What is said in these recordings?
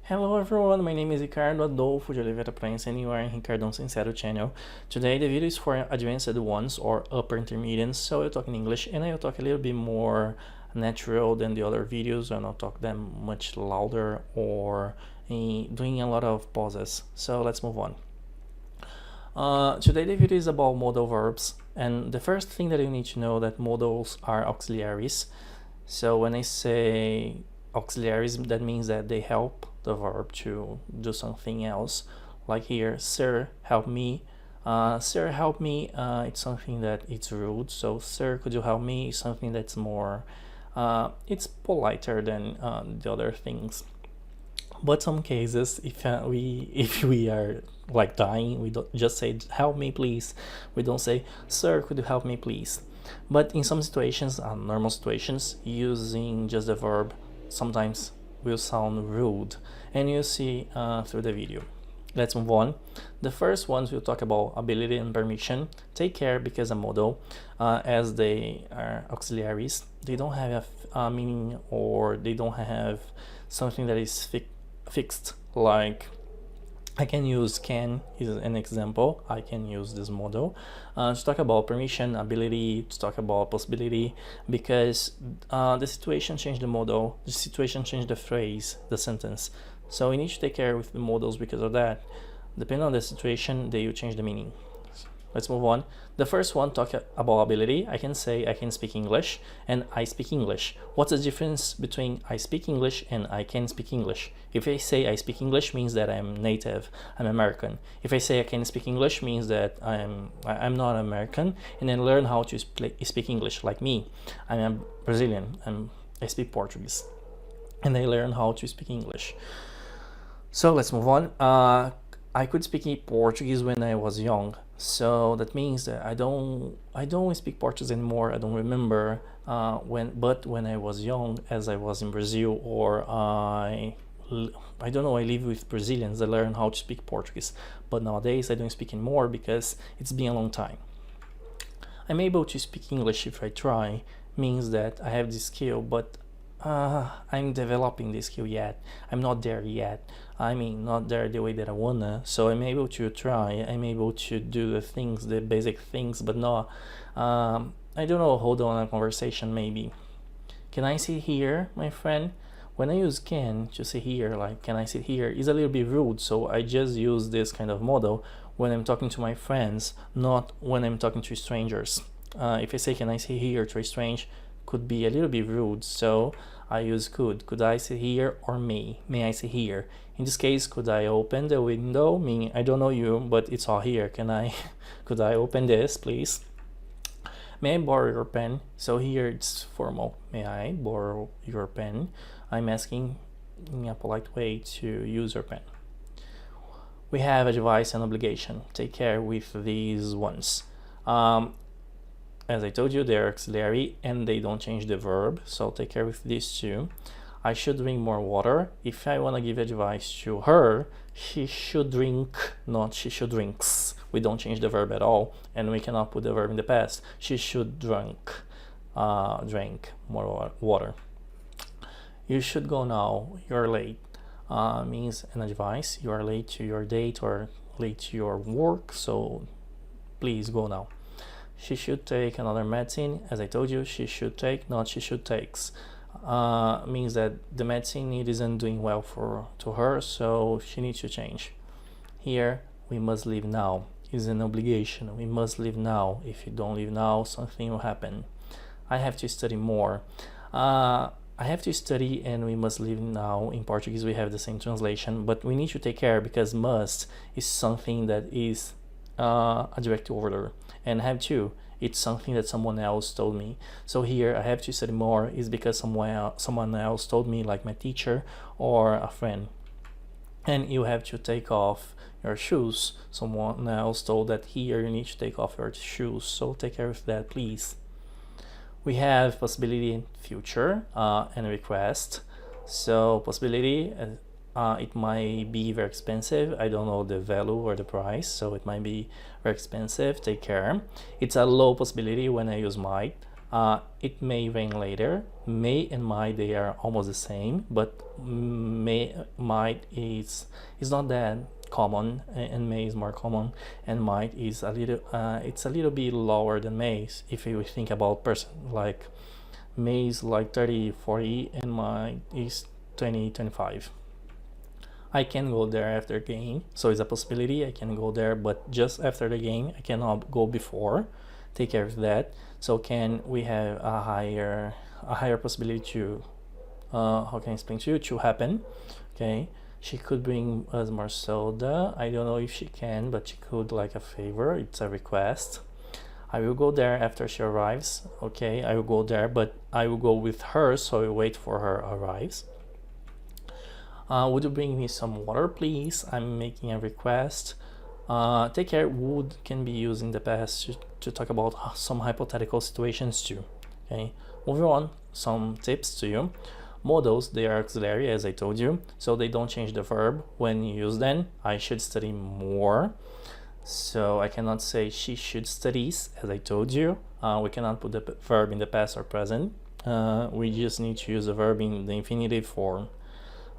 Hello everyone, my name is Ricardo Adolfo de Oliveira Prince and you are in Ricardão Sincero channel. Today the video is for advanced ones or upper intermediate, so I'll talk in English and I'll talk a little bit more natural than the other videos. I'll not talk them much louder or doing a lot of pauses. So let's move on. Today the video is about modal verbs, and the first thing that you need to know that modals are auxiliaries. So when I say auxiliaries, that means that they help the verb to do something else. Like here, sir, help me. Sir, help me. It's something that it's rude. So, sir, could you help me? Is something that's more, it's politer than the other things. But some cases, if we are like dying, we don't just say help me please. We don't say sir, could you help me please. But in some situations, normal situations, using just the verb sometimes will sound rude, and you'll see through the video. Let's move on. The first ones we'll talk about ability and permission. Take care, because a modal, as they are auxiliaries, they don't have a meaning, or they don't have something that is fixed. Like I can use can is an example. I can use this modal to talk about permission, ability, to talk about possibility, because the situation changed the modal, the situation changed the phrase, the sentence. So we need to take care with the modals because of that. Depending on the situation, they will change the meaning. Let's move on. The first one talk about ability. I can say I can speak English and I speak English. What's the difference between I speak English and I can speak English? If I say I speak English, means that I'm native, I'm American. If I say I can speak English, means that I'm not American, and then learn how to speak English. Like me, I'm a Brazilian, I speak Portuguese, and I learn how to speak English. So let's move on. I could speak Portuguese when I was young, so that means that I don't speak Portuguese anymore. I don't remember but when I was young, as I was in Brazil, or I don't know, I live with Brazilians, I learn how to speak Portuguese. But nowadays I don't speak anymore because it's been a long time. I'm able to speak English if I try, means that I have this skill, but I'm developing this skill yet. I'm not there yet. I mean, not there the way that I wanna. So I'm able to try. I'm able to do the things, the basic things, but not. I don't know. Hold on a conversation maybe. Can I sit here, my friend? When I use can to sit here, like can I sit here, is a little bit rude. So I just use this kind of model when I'm talking to my friends, not when I'm talking to strangers. If I say can I sit here to a strange, could be a little bit rude, so I use could I sit here, or may I sit here. In this case, could I open the window, meaning I don't know you, but it's all here. Can I could I open this please? May I borrow your pen? So here it's formal. May I borrow your pen? I'm asking in a polite way to use your pen. We have advice and obligation. Take care with these ones. As I told you, they're auxiliary and they don't change the verb, so take care with these two. I should drink more water. If I want to give advice to her, she should drink, not she should drinks. We don't change the verb at all, and we cannot put the verb in the past. She should drink more water. You should go now, you're late. Means an advice, you are late to your date or late to your work, so please go now. She should take another medicine. As I told you, she should take, not she should takes. Means that the medicine isn't doing well to her, so she needs to change. Here, we must leave now. Is an obligation. We must leave now. If you don't leave now, something will happen. I have to study more. I have to study and we must leave now. In Portuguese, we have the same translation, but we need to take care because must is something that is a direct order, and have to, it's something that someone else told me. So here I have to study more is because someone else told me, like my teacher or a friend. And you have to take off your shoes. Someone else told that here you need to take off your shoes, so take care of that please. We have possibility, future, and request. So possibility, it might be very expensive. I don't know the value or the price, so it might be very expensive. Take care. It's a low possibility when I use might. It may rain later. May and might, they are almost the same, but might is not that common, and may is more common, and might is a little it's a little bit lower than may if you think about person. Like may is like 30, 40, and might is 20, 25. I can go there after game, so it's a possibility I can go there, but just after the game. I cannot go before. Take care of that. So can we have a higher possibility to how can I explain to you, to happen. Okay, she could bring us more soda. I don't know if she can, but she could, like a favor. It's a request. I will go there after she arrives. Okay, I will go there, but I will go with her, so I wait for her arrives. Would you bring me some water, please? I'm making a request. Take care. Would can be used in the past to talk about some hypothetical situations too. Okay, moving on, some tips to you. Modals, they are auxiliary, as I told you, so they don't change the verb when you use them. I should study more, so I cannot say she should studies, as I told you. We cannot put the verb in the past or present. We just need to use the verb in the infinitive form.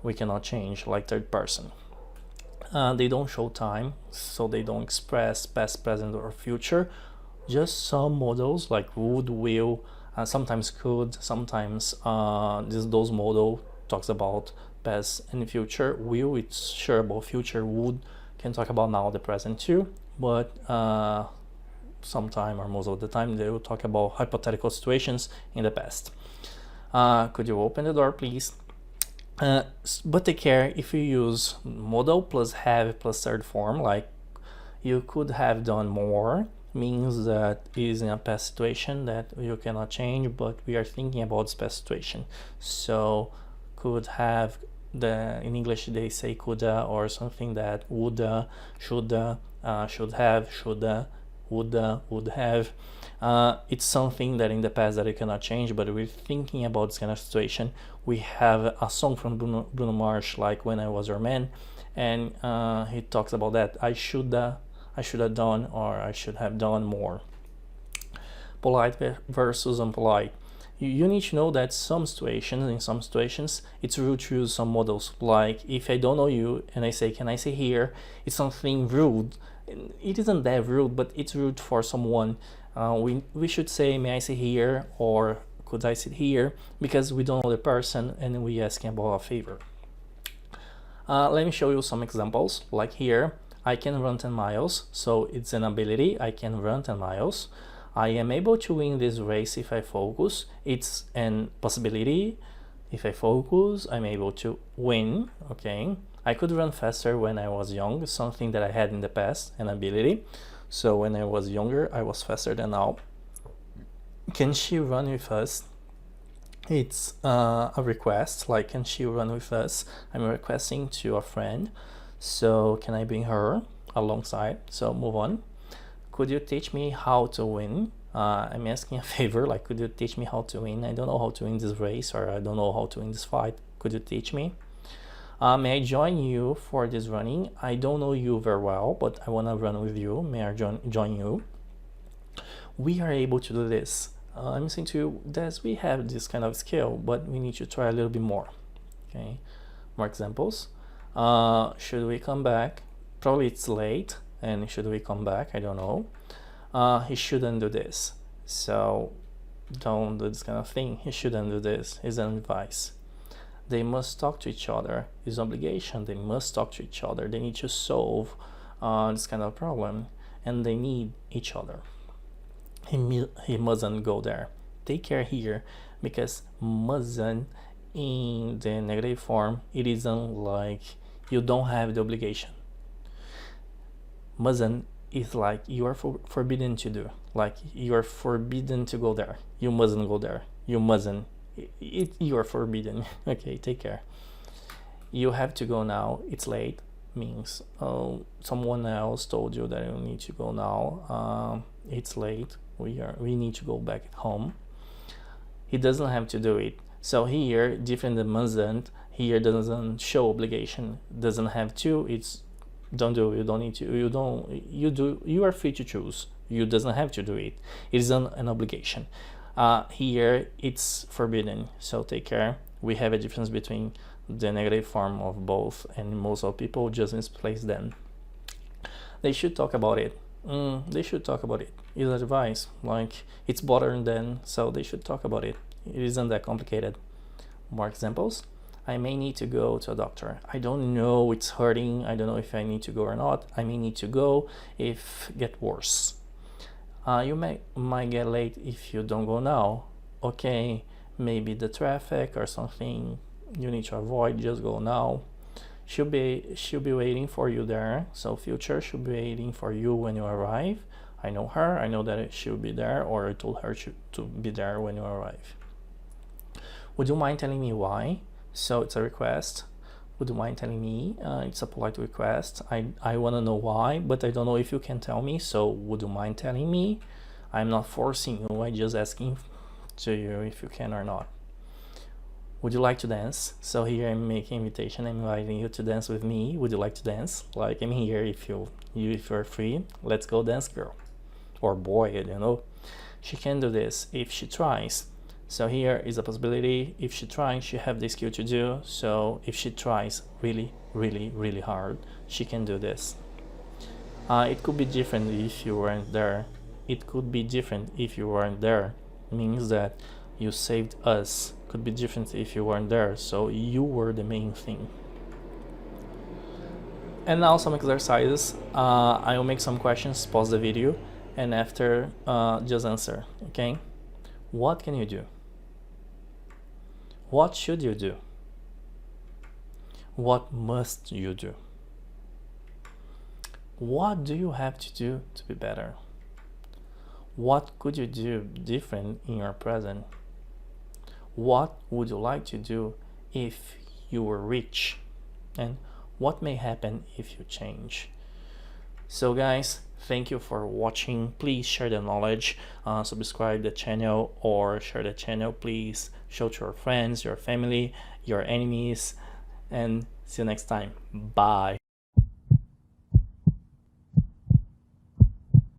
We cannot change like third person. They don't show time, so they don't express past, present, or future. Just some modals like would, will, sometimes could, sometimes those modal talks about past and future. Will, it's sure about future. Would can talk about now, the present too, but sometime or most of the time they will talk about hypothetical situations in the past. Could you open the door, please? But take care if you use modal plus have plus third form, like you could have done more, means that is in a past situation that you cannot change, but we are thinking about this past situation. So could have, in English they say coulda, or something that woulda, shoulda, should have, shoulda, woulda, would have. It's something that in the past that you cannot change, but we're thinking about this kind of situation. We have a song from Bruno Mars, like When I Was Your Man, and he talks about that. I should have done, or I should have done more. Polite versus unpolite. You need to know that in some situations, it's rude to use some modals. Like if I don't know you and I say, can I sit here? It's something rude. It isn't that rude, but it's rude for someone. We should say, may I sit here, or could I sit here, because we don't know the person and we asking about a favor. Let me show you some examples. Like here, I can run 10 miles, so it's an ability. I can run 10 miles. I am able to win this race if I focus. It's an possibility. If I focus, I'm able to win. Okay. I could run faster when I was young, something that I had in the past, an ability. So when I was younger, I was faster than now. Can she run with us? It's a request, like can she run with us? I'm requesting to a friend, so can I bring her alongside? So move on. Could you teach me how to win? I'm asking a favor, like could you teach me how to win? I don't know how to win this race, or I don't know how to win this fight. Could you teach me? May I join you for this running? I don't know you very well, but I want to run with you. May I join you? We are able to do this. I'm saying to you that we have this kind of skill, but we need to try a little bit more. Okay, more examples. Should we come back? Probably it's late, and should we come back? I don't know. He shouldn't do this, so don't do this kind of thing. He shouldn't do this. Is an advice. They must talk to each other. It's an obligation. They must talk to each other. They need to solve this kind of problem, and they need each other. He mustn't go there. Take care here, because mustn't in the negative form, it isn't like you don't have the obligation. Mustn't is like you are forbidden to do. Like you are forbidden to go there. You mustn't go there. You mustn't. You are forbidden. Okay, take care. You have to go now. It's late. Means someone else told you that you need to go now. It's late. We need to go back home. He doesn't have to do it. So here, different than mustn't, here doesn't show obligation. Doesn't have to. It's don't do. You don't need to. You don't. You do. You are free to choose. You doesn't have to do it. It is an obligation. Here it's forbidden, so take care. We have a difference between the negative form of both, and most of people just misplace them. They should talk about it. They should talk about it. Is advice. Like, it's bothering them, so they should talk about it. It isn't that complicated. More examples. I may need to go to a doctor. I don't know, it's hurting. I don't know if I need to go or not. I may need to go if it get worse. You might get late if you don't go now. Okay, maybe the traffic or something you need to avoid, just go now. She'll be waiting for you there, so future should be waiting for you when you arrive. I know her, I know that she'll be there, or I told her to be there when you arrive. Would you mind telling me why? So it's a request. Would you mind telling me? It's a polite request. I want to know why, but I don't know if you can tell me, so would you mind telling me? I'm not forcing you, I'm just asking to you if you can or not. Would you like to dance? So here I'm making invitation, I'm inviting you to dance with me. Would you like to dance? Like, I'm here if you're free. Let's go dance, girl. Or boy, you know. She can do this if she tries. So here is a possibility. If she tries, she have the skill to do. So if she tries really, really, really hard, she can do this. It could be different if you weren't there. It could be different if you weren't there. It means that you saved us. Could be different if you weren't there. So you were the main thing. And now some exercises. I will make some questions, pause the video, and after just answer, okay? What can you do? What should you do? What must you do? What do you have to do to be better? What could you do different in your present? What would you like to do if you were rich? And what may happen if you change? So guys, thank you for watching. Please share the knowledge, subscribe the channel or share the channel. Please show to your friends, your family, your enemies, and see you next time. Bye.